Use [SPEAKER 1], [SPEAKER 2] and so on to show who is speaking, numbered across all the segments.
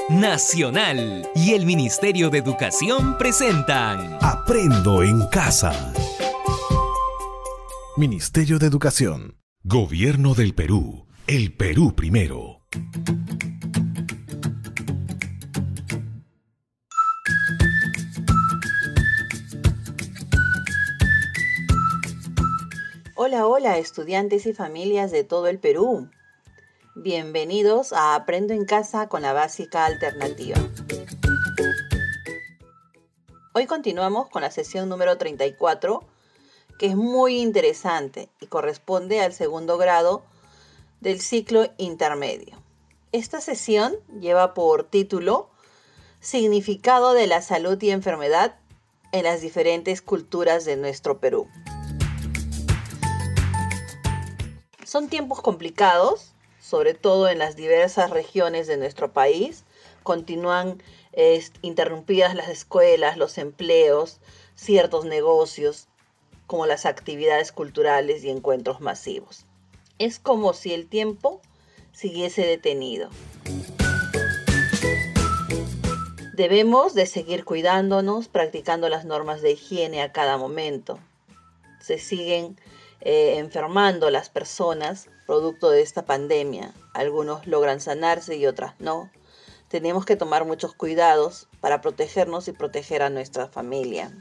[SPEAKER 1] Nacional y el Ministerio de Educación presentan
[SPEAKER 2] Aprendo en Casa. Ministerio de Educación. Gobierno del Perú. El Perú primero.
[SPEAKER 3] Hola, hola, estudiantes y familias de todo el Perú. Bienvenidos a Aprendo en Casa con la Básica Alternativa. Hoy continuamos con la sesión número 34, que es muy interesante y corresponde al segundo grado del ciclo intermedio. Esta sesión lleva por título Significado de la salud y enfermedad en las diferentes culturas de nuestro Perú. Son tiempos complicados, sobre todo en las diversas regiones de nuestro país. Continúan interrumpidas las escuelas, los empleos, ciertos negocios, como las actividades culturales y encuentros masivos. Es como si el tiempo siguiese detenido. Debemos de seguir cuidándonos, practicando las normas de higiene a cada momento. Se siguen enfermando las personas producto de esta pandemia. Algunos logran sanarse y otras no. Tenemos que tomar muchos cuidados para protegernos y proteger a nuestra familia.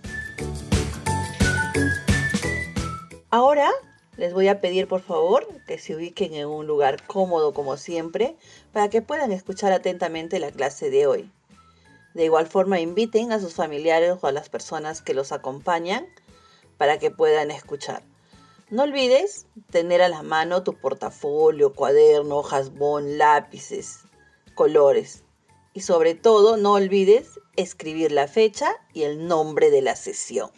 [SPEAKER 3] Ahora les voy a pedir por favor que se ubiquen en un lugar cómodo como siempre para que puedan escuchar atentamente la clase de hoy. De igual forma inviten a sus familiares o a las personas que los acompañan para que puedan escuchar. No olvides tener a la mano tu portafolio, cuaderno, hojas bond, lápices, colores. Y sobre todo, no olvides escribir la fecha y el nombre de la sesión.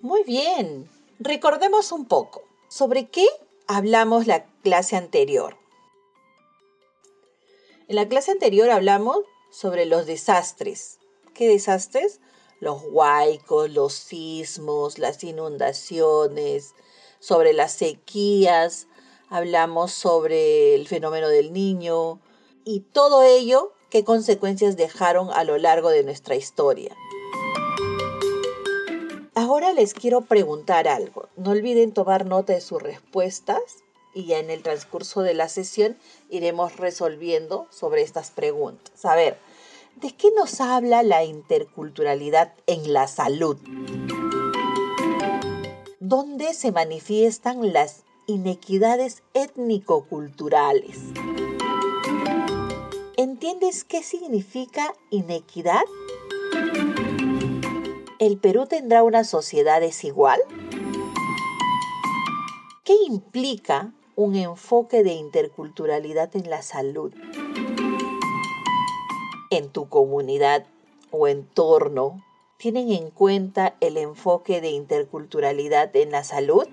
[SPEAKER 3] Muy bien, recordemos un poco. ¿Sobre qué hablamos la clase anterior? En la clase anterior hablamos sobre los desastres. ¿Qué desastres? Los huaicos, los sismos, las inundaciones, sobre las sequías, hablamos sobre el fenómeno del Niño y todo ello, qué consecuencias dejaron a lo largo de nuestra historia. Ahora les quiero preguntar algo. No olviden tomar nota de sus respuestas y ya en el transcurso de la sesión iremos resolviendo sobre estas preguntas. A ver, ¿de qué nos habla la interculturalidad en la salud? ¿Dónde se manifiestan las inequidades étnico-culturales? ¿Entiendes qué significa inequidad? ¿El Perú tendrá una sociedad desigual? ¿Qué implica un enfoque de interculturalidad en la salud? ¿En tu comunidad o entorno tienen en cuenta el enfoque de interculturalidad en la salud?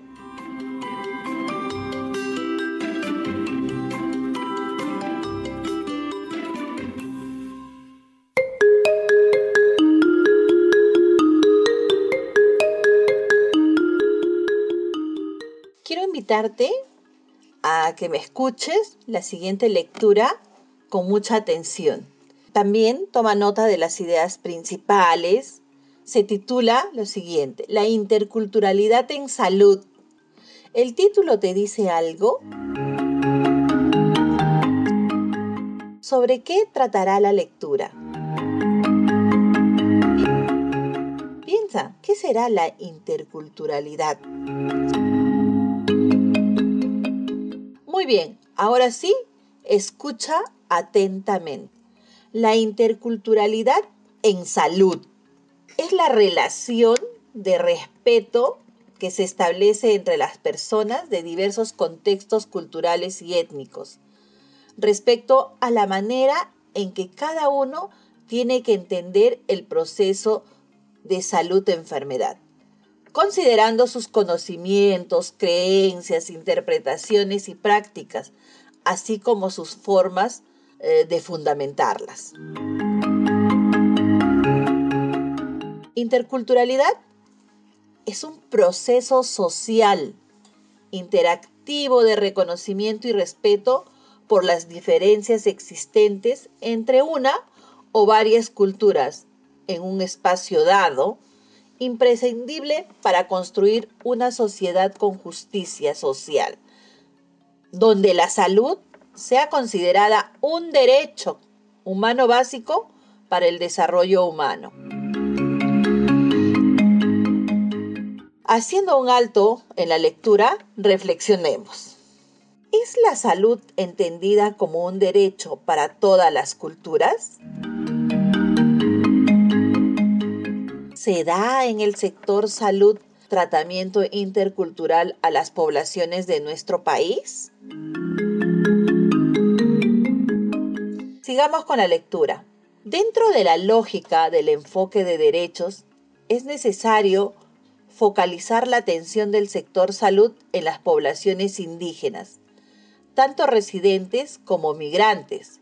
[SPEAKER 3] Quiero invitarte a que me escuches la siguiente lectura con mucha atención. También toma nota de las ideas principales. Se titula lo siguiente: La interculturalidad en salud. ¿El título te dice algo? ¿Sobre qué tratará la lectura? Piensa, ¿qué será la interculturalidad? Muy bien, ahora sí, escucha atentamente. La interculturalidad en salud es la relación de respeto que se establece entre las personas de diversos contextos culturales y étnicos respecto a la manera en que cada uno tiene que entender el proceso de salud-enfermedad. considerando sus conocimientos, creencias, interpretaciones y prácticas, así como sus formas de fundamentarlas. Interculturalidad es un proceso social, interactivo de reconocimiento y respeto por las diferencias existentes entre una o varias culturas en un espacio dado, imprescindible para construir una sociedad con justicia social, donde la salud sea considerada un derecho humano básico para el desarrollo humano. Haciendo un alto en la lectura, reflexionemos. ¿Es la salud entendida como un derecho para todas las culturas? ¿Se da en el sector salud tratamiento intercultural a las poblaciones de nuestro país? Sigamos con la lectura. Dentro de la lógica del enfoque de derechos, es necesario focalizar la atención del sector salud en las poblaciones indígenas, tanto residentes como migrantes,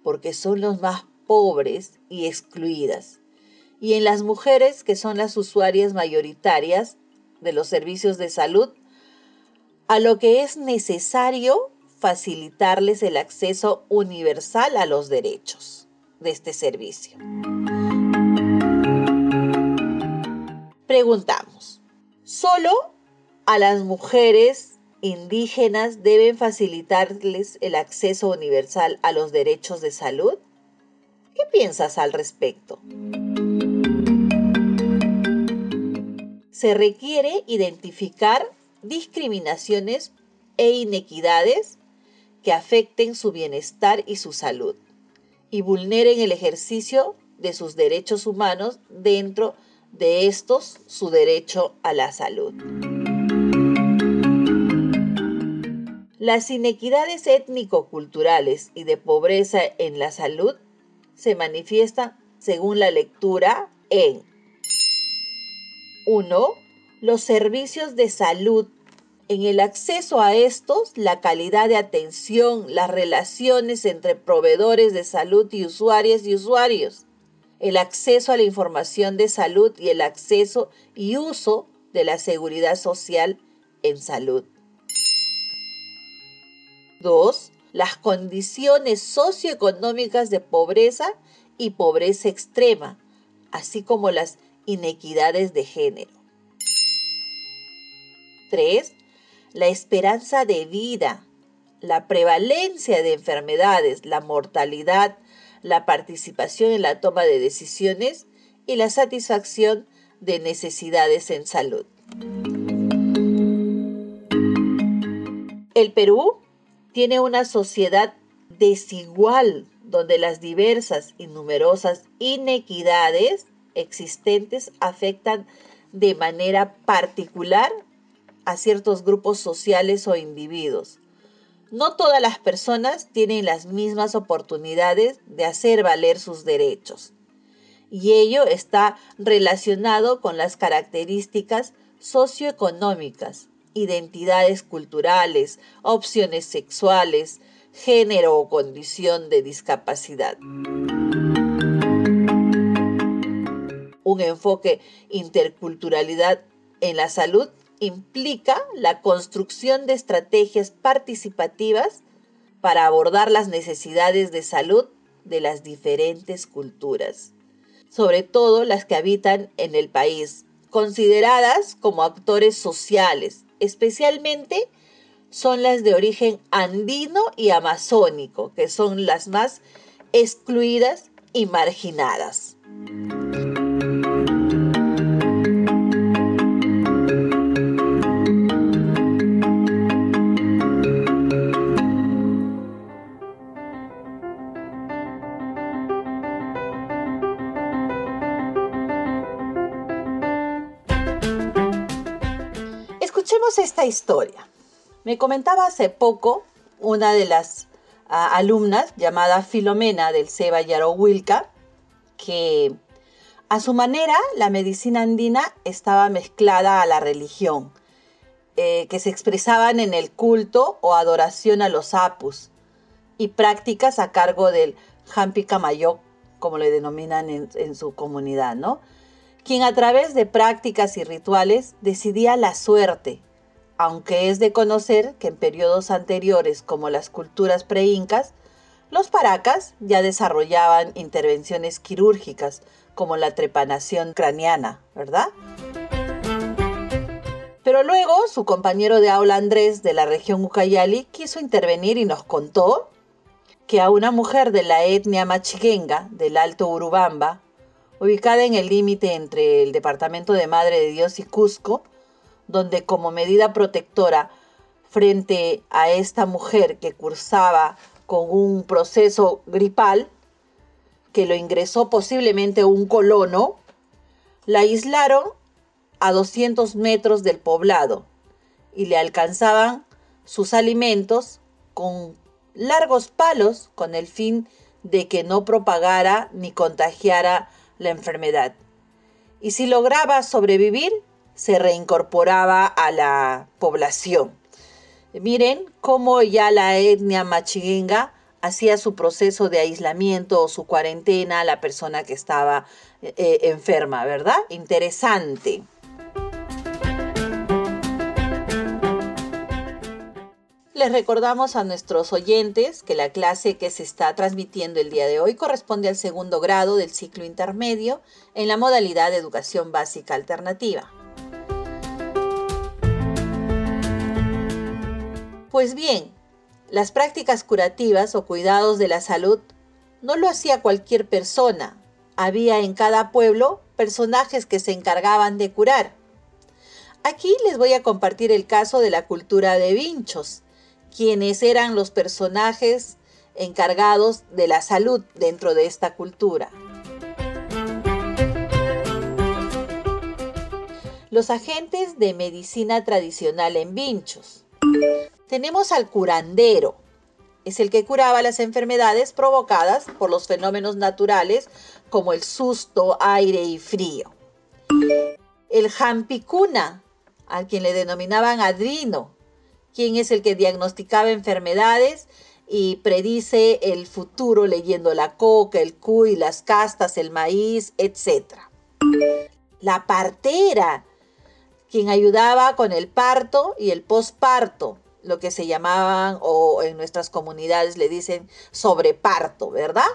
[SPEAKER 3] porque son los más pobres y excluidas, y en las mujeres, que son las usuarias mayoritarias de los servicios de salud, a lo que es necesario facilitarles el acceso universal a los derechos de este servicio. Preguntamos, ¿solo a las mujeres indígenas deben facilitarles el acceso universal a los derechos de salud? ¿Qué piensas al respecto? Se requiere identificar discriminaciones e inequidades que afecten su bienestar y su salud y vulneren el ejercicio de sus derechos humanos, dentro de estos su derecho a la salud. Las inequidades étnico-culturales y de pobreza en la salud se manifiestan, según la lectura, en 1. Los servicios de salud. En el acceso a estos, la calidad de atención, las relaciones entre proveedores de salud y usuarias y usuarios, el acceso a la información de salud y el acceso y uso de la seguridad social en salud. 2. Las condiciones socioeconómicas de pobreza y pobreza extrema, así como las inequidades de género. 3. La esperanza de vida, la prevalencia de enfermedades, la mortalidad, la participación en la toma de decisiones y la satisfacción de necesidades en salud. El Perú tiene una sociedad desigual, donde las diversas y numerosas inequidades existentes afectan de manera particular a ciertos grupos sociales o individuos. No todas las personas tienen las mismas oportunidades de hacer valer sus derechos, y ello está relacionado con las características socioeconómicas, identidades culturales, opciones sexuales, género o condición de discapacidad. Un enfoque interculturalidad en la salud implica la construcción de estrategias participativas para abordar las necesidades de salud de las diferentes culturas, sobre todo las que habitan en el país, consideradas como actores sociales. Especialmente son las de origen andino y amazónico, que son las más excluidas y marginadas. Escuchemos esta historia. Me comentaba hace poco una de las alumnas llamada Filomena del CEBA Yarohuilca, que A su manera, la medicina andina estaba mezclada a la religión, que se expresaban en el culto o adoración a los apus y prácticas a cargo del Hampi Kamayoc, como le denominan en su comunidad, ¿no? Quien a través de prácticas y rituales decidía la suerte, aunque es de conocer que en periodos anteriores, como las culturas preincas, los paracas ya desarrollaban intervenciones quirúrgicas, como la trepanación craneana, ¿verdad? Pero luego su compañero de aula Andrés de la región Ucayali quiso intervenir y nos contó que a una mujer de la etnia machiguenga del Alto Urubamba, ubicada en el límite entre el departamento de Madre de Dios y Cusco, donde como medida protectora frente a esta mujer que cursaba con un proceso gripal, que lo ingresó posiblemente un colono, la aislaron a 200 metros del poblado y le alcanzaban sus alimentos con largos palos con el fin de que no propagara ni contagiara la enfermedad. Y si lograba sobrevivir, se reincorporaba a la población. Miren cómo ya la etnia machiguenga hacía su proceso de aislamiento o su cuarentena a la persona que estaba enferma, ¿verdad? Interesante. Les recordamos a nuestros oyentes que la clase que se está transmitiendo el día de hoy corresponde al segundo grado del ciclo intermedio en la modalidad de educación básica alternativa. Pues bien, las prácticas curativas o cuidados de la salud no lo hacía cualquier persona. Había en cada pueblo personajes que se encargaban de curar. Aquí les voy a compartir el caso de la cultura de Vinchos, quienes eran los personajes encargados de la salud dentro de esta cultura. Los agentes de medicina tradicional en Vinchos. Tenemos al curandero, es el que curaba las enfermedades provocadas por los fenómenos naturales como el susto, aire y frío. El jampicuna, al quien le denominaban adivino, quien es el que diagnosticaba enfermedades y predice el futuro leyendo la coca, el cuy, las castas, el maíz, etc. La partera, quien ayudaba con el parto y el posparto, lo que se llamaban, o en nuestras comunidades le dicen sobreparto, ¿verdad?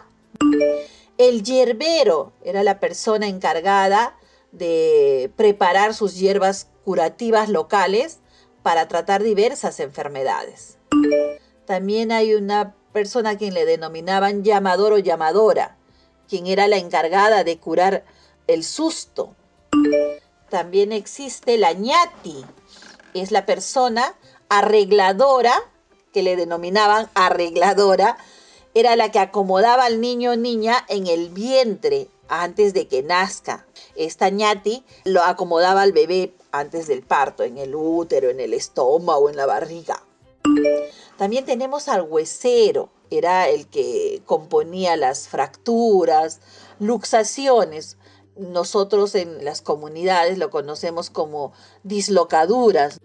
[SPEAKER 3] El yerbero era la persona encargada de preparar sus hierbas curativas locales para tratar diversas enfermedades. También hay una persona a quien le denominaban llamador o llamadora, quien era la encargada de curar el susto. También existe la ñati, es la persona arregladora, que le denominaban arregladora, era la que acomodaba al niño o niña en el vientre antes de que nazca. Esta ñati lo acomodaba al bebé antes del parto, en el útero, en el estómago, en la barriga. También tenemos al huesero, era el que componía las fracturas, luxaciones. Nosotros en las comunidades lo conocemos como dislocaduras.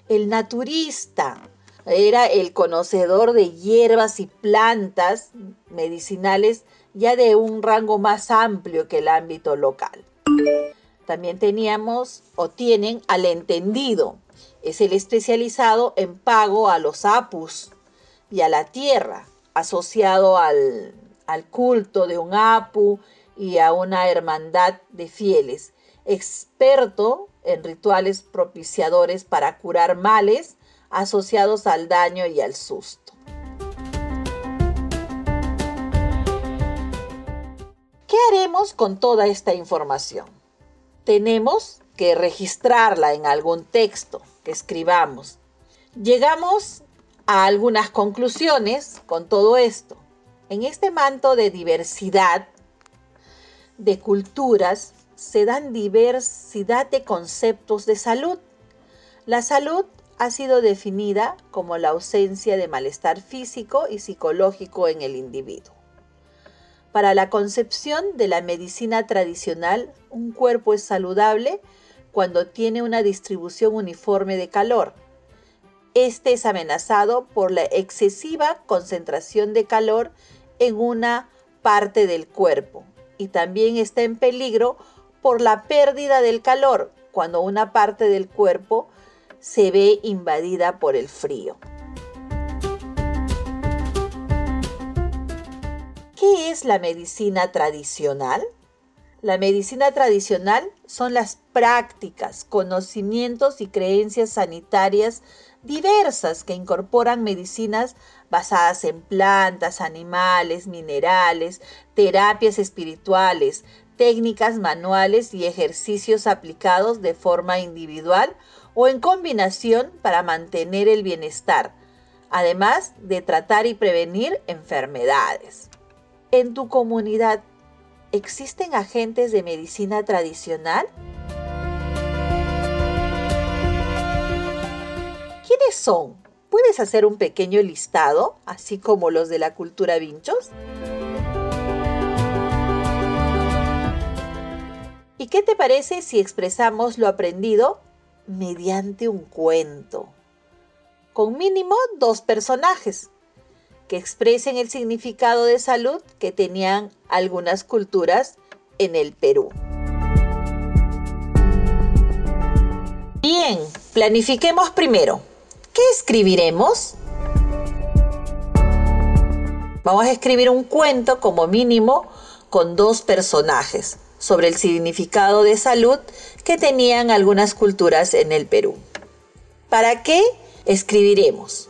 [SPEAKER 3] El naturista era el conocedor de hierbas y plantas medicinales ya de un rango más amplio que el ámbito local. También teníamos o tienen al entendido. Es el especializado en pago a los apus y a la tierra, asociado al culto de un apu y a una hermandad de fieles. Experto en rituales propiciadores para curar males asociados al daño y al susto. ¿Qué haremos con toda esta información? Tenemos que registrarla en algún texto que escribamos. Llegamos a algunas conclusiones con todo esto. En este manto de diversidad de culturas se dan diversidad de conceptos de salud. La salud ha sido definida como la ausencia de malestar físico y psicológico en el individuo. Para la concepción de la medicina tradicional, un cuerpo es saludable cuando tiene una distribución uniforme de calor. Este es amenazado por la excesiva concentración de calor en una parte del cuerpo y también está en peligro por la pérdida del calor cuando una parte del cuerpo se ve invadida por el frío. ¿Qué es la medicina tradicional? La medicina tradicional son las prácticas, conocimientos y creencias sanitarias diversas que incorporan medicinas basadas en plantas, animales, minerales, terapias espirituales, técnicas manuales y ejercicios aplicados de forma individual o en combinación para mantener el bienestar, además de tratar y prevenir enfermedades. ¿En tu comunidad existen agentes de medicina tradicional? ¿Quiénes son? ¿Puedes hacer un pequeño listado, así como los de la cultura Vinchos? ¿Y qué te parece si expresamos lo aprendido mediante un cuento? Con mínimo 2 personajes que expresen el significado de salud que tenían algunas culturas en el Perú. Bien, planifiquemos primero. ¿Qué escribiremos? Vamos a escribir un cuento como mínimo con 2 personajes sobre el significado de salud que tenían algunas culturas en el Perú. ¿Para qué escribiremos?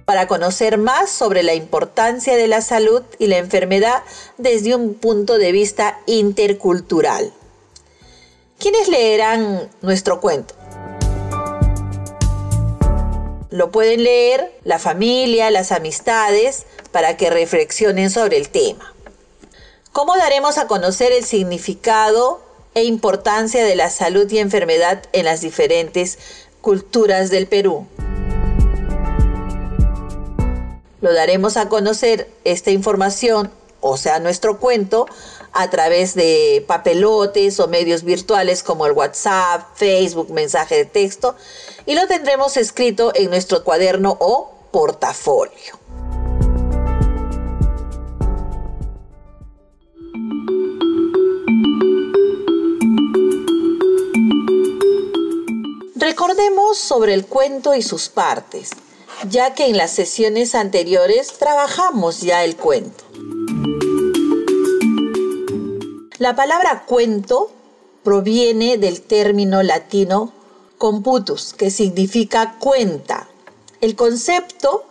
[SPEAKER 3] Para conocer más sobre la importancia de la salud y la enfermedad desde un punto de vista intercultural. ¿Quiénes leerán nuestro cuento? Lo pueden leer la familia, las amistades, para que reflexionen sobre el tema. ¿Cómo daremos a conocer el significado e importancia de la salud y enfermedad en las diferentes culturas del Perú? Lo daremos a conocer esta información, o sea, nuestro cuento, a través de papelotes o medios virtuales como el WhatsApp, Facebook, mensaje de texto, y lo tendremos escrito en nuestro cuaderno o portafolio. Recordemos sobre el cuento y sus partes, ya que en las sesiones anteriores trabajamos ya el cuento. La palabra cuento proviene del término latino computus, que significa cuenta. El concepto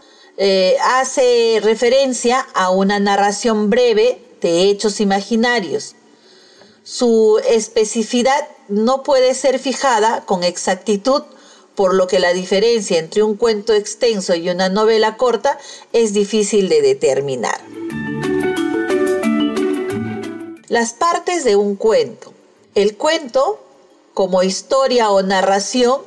[SPEAKER 3] hace referencia a una narración breve de hechos imaginarios. Su especificidad no puede ser fijada con exactitud, por lo que la diferencia entre un cuento extenso y una novela corta es difícil de determinar. Las partes de un cuento. El cuento, como historia o narración,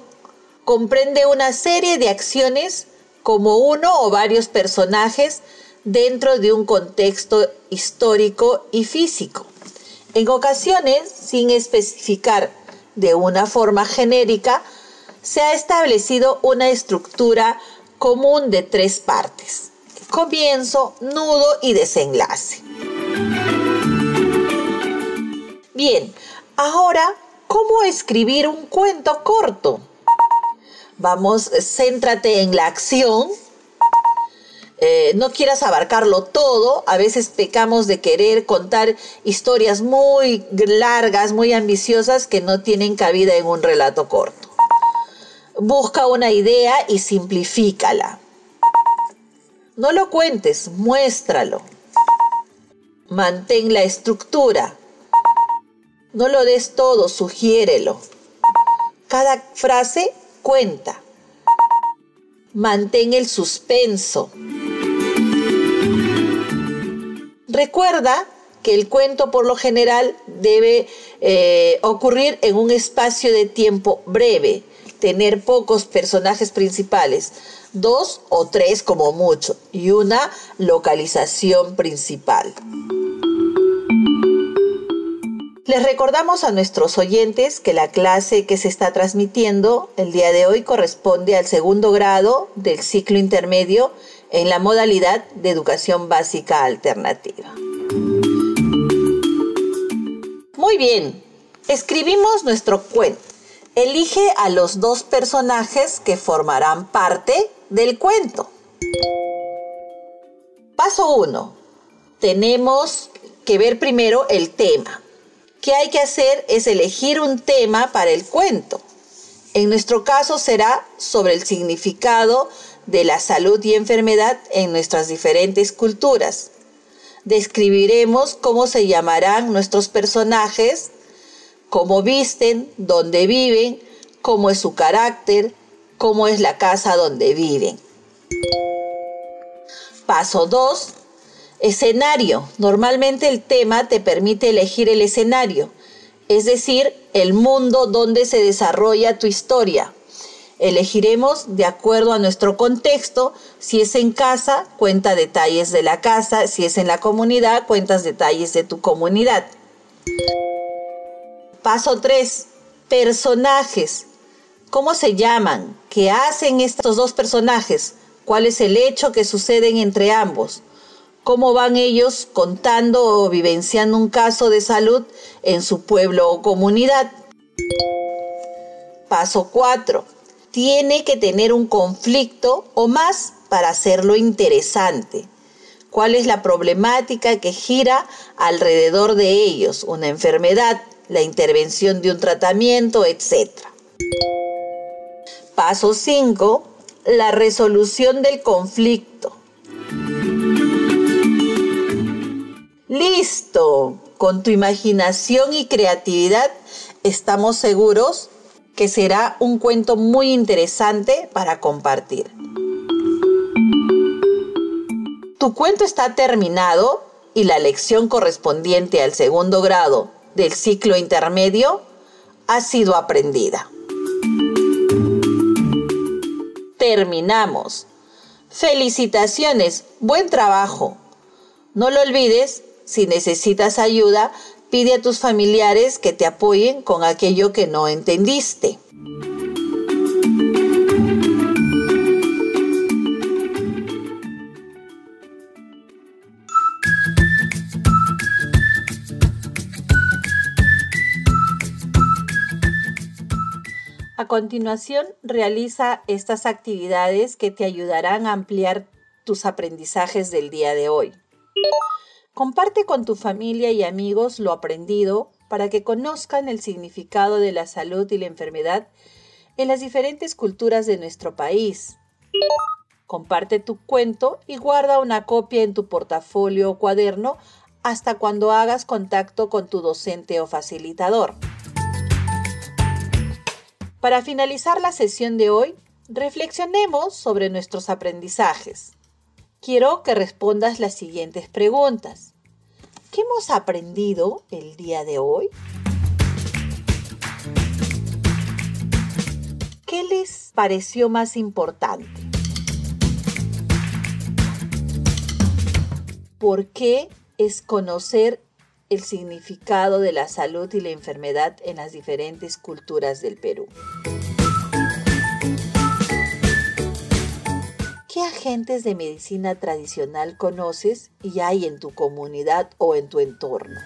[SPEAKER 3] comprende una serie de acciones como uno o varios personajes dentro de un contexto histórico y físico. En ocasiones, sin especificar de una forma genérica, se ha establecido una estructura común de 3 partes: comienzo, nudo y desenlace. Bien, ahora, ¿cómo escribir un cuento corto? Vamos, céntrate en la acción. No quieras abarcarlo todo. A veces pecamos de querer contar historias muy largas, muy ambiciosas, que no tienen cabida en un relato corto. Busca una idea y simplifícala. No lo cuentes, muéstralo. Mantén la estructura. No lo des todo, sugiérelo. Cada frase cuenta. Mantén el suspenso. Recuerda que el cuento por lo general debe ocurrir en un espacio de tiempo breve. tener pocos personajes principales, 2 o 3 como mucho, y una localización principal. Les recordamos a nuestros oyentes que la clase que se está transmitiendo el día de hoy corresponde al segundo grado del ciclo intermedio en la modalidad de educación básica alternativa. Muy bien, escribimos nuestro cuento. Elige a los 2 personajes que formarán parte del cuento. Paso 1. Tenemos que ver primero el tema. ¿Qué hay que hacer? Es elegir un tema para el cuento. En nuestro caso será sobre el significado de la salud y enfermedad en nuestras diferentes culturas. Describiremos cómo se llamarán nuestros personajes, cómo visten, dónde viven, cómo es su carácter, cómo es la casa donde viven. Paso 2. Escenario. Normalmente el tema te permite elegir el escenario, es decir, el mundo donde se desarrolla tu historia. Elegiremos de acuerdo a nuestro contexto. Si es en casa, cuenta detalles de la casa. Si es en la comunidad, cuentas detalles de tu comunidad. Paso 3. Personajes. ¿Cómo se llaman? ¿Qué hacen estos 2 personajes? ¿Cuál es el hecho que suceden entre ambos? ¿Cómo van ellos contando o vivenciando un caso de salud en su pueblo o comunidad? Paso 4. Tiene que tener un conflicto o más para hacerlo interesante. ¿Cuál es la problemática que gira alrededor de ellos? Una enfermedad, la intervención de un tratamiento, etc. Paso 5. La resolución del conflicto. ¡Listo! Con tu imaginación y creatividad estamos seguros que será un cuento muy interesante para compartir. Tu cuento está terminado y la lección correspondiente al segundo grado del ciclo intermedio ha sido aprendida. Terminamos. Felicitaciones, buen trabajo. No lo olvides. Si necesitas ayuda, pide a tus familiares que te apoyen con aquello que no entendiste. A continuación, realiza estas actividades que te ayudarán a ampliar tus aprendizajes del día de hoy. Comparte con tu familia y amigos lo aprendido para que conozcan el significado de la salud y la enfermedad en las diferentes culturas de nuestro país. Comparte tu cuento y guarda una copia en tu portafolio o cuaderno hasta cuando hagas contacto con tu docente o facilitador. Para finalizar la sesión de hoy, reflexionemos sobre nuestros aprendizajes. Quiero que respondas las siguientes preguntas. ¿Qué hemos aprendido el día de hoy? ¿Qué les pareció más importante? ¿Por qué es conocer el significado de la salud y la enfermedad en las diferentes culturas del Perú? ¿Qué agentes de medicina tradicional conoces y hay en tu comunidad o en tu entorno?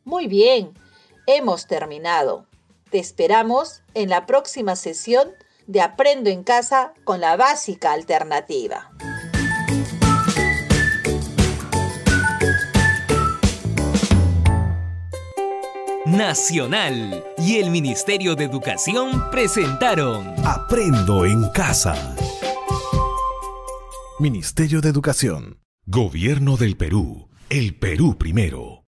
[SPEAKER 3] Muy bien, hemos terminado. Te esperamos en la próxima sesión de Aprendo en Casa con la Básica Alternativa.
[SPEAKER 1] Nacional y el Ministerio de Educación presentaron
[SPEAKER 2] Aprendo en Casa. Ministerio de Educación. Gobierno del Perú. El Perú primero.